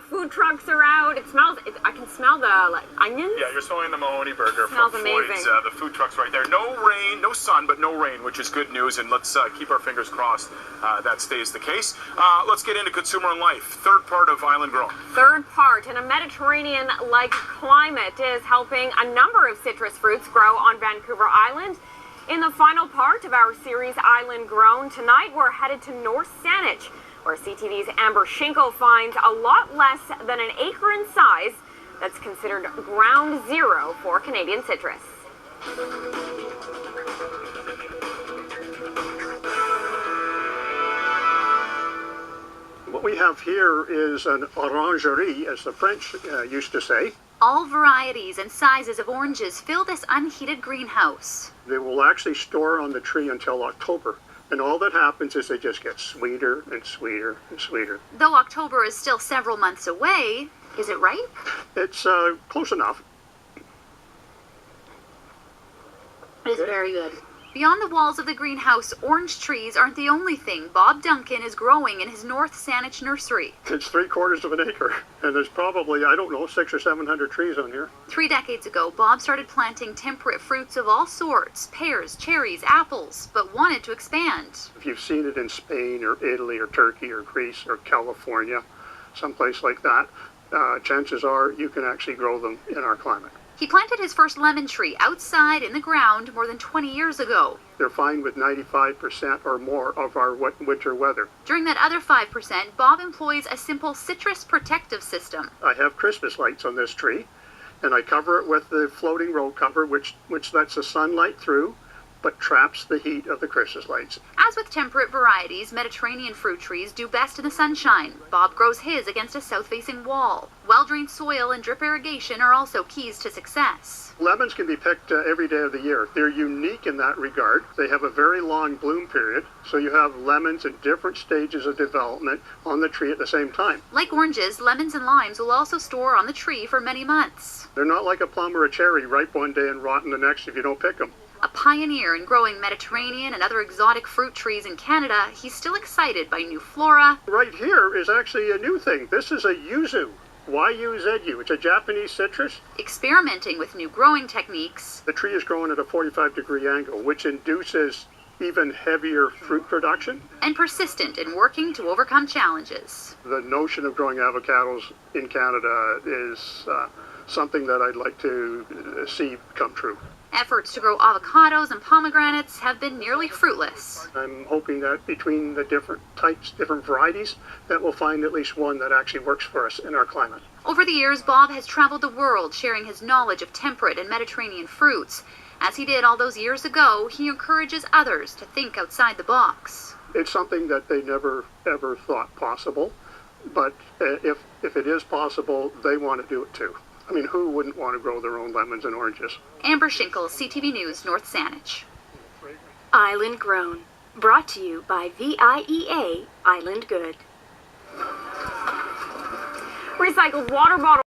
food trucks are out. I can smell the onions. Yeah, you're smelling the Mahoney burger Smells from amazing. Floyd's. The food truck's right there. No rain, no sun, but no rain, which is good news. And let's keep our fingers crossed that stays the case. Let's get into consumer and life. Third part of Island Grown. Third part, and a Mediterranean-like climate is helping a number of citrus fruits grow on Vancouver Island. In the final part of our series, Island Grown, tonight we're headed to North Saanich, where CTV's Amber Schinkel finds a lot less than an acre in size that's considered ground zero for Canadian citrus. What we have here is an orangerie, as the French used to say. All varieties and sizes of oranges fill this unheated greenhouse. They will actually store on the tree until October. And all that happens is they just get sweeter and sweeter and sweeter. Though October is still several months away, is it right? It's close enough. It is very good. Beyond the walls of the greenhouse, orange trees aren't the only thing Bob Duncan is growing in his North Saanich nursery. It's 3/4 of an acre, and there's probably, I don't know, 600 or 700 trees on here. 3 decades ago, Bob started planting temperate fruits of all sorts, pears, cherries, apples, but wanted to expand. If you've seen it in Spain or Italy or Turkey or Greece or California, someplace like that, chances are you can actually grow them in our climate. He planted his first lemon tree outside in the ground more than 20 years ago. They're fine with 95% or more of our winter weather. During that other 5%, Bob employs a simple citrus protective system. I have Christmas lights on this tree, and I cover it with the floating row cover, which lets the sunlight through, but traps the heat of the Christmas lights. As with temperate varieties, Mediterranean fruit trees do best in the sunshine. Bob grows his against a south-facing wall. Well-drained soil and drip irrigation are also keys to success. Lemons can be picked every day of the year. They're unique in that regard. They have a very long bloom period, so you have lemons in different stages of development on the tree at the same time. Like oranges, lemons and limes will also store on the tree for many months. They're not like a plum or a cherry, ripe one day and rotten the next if you don't pick them. A pioneer in growing Mediterranean and other exotic fruit trees in Canada, he's still excited by new flora. Right here is actually a new thing. This is a yuzu. Y-U-Z-U. It's a Japanese citrus. Experimenting with new growing techniques. The tree is growing at a 45-degree angle, which induces even heavier fruit production. And persistent in working to overcome challenges. The notion of growing avocados in Canada is something that I'd like to see come true. Efforts to grow avocados and pomegranates have been nearly fruitless. I'm hoping that between the different types, different varieties, that we'll find at least one that actually works for us in our climate. Over the years, Bob has traveled the world sharing his knowledge of temperate and Mediterranean fruits. As he did all those years ago, he encourages others to think outside the box. It's something that they never, ever thought possible, but if it is possible, they want to do it too. I mean, who wouldn't want to grow their own lemons and oranges? Amber Schinkel, CTV News, North Saanich. Island Grown, brought to you by VIEA Island Good. Recycled water bottles.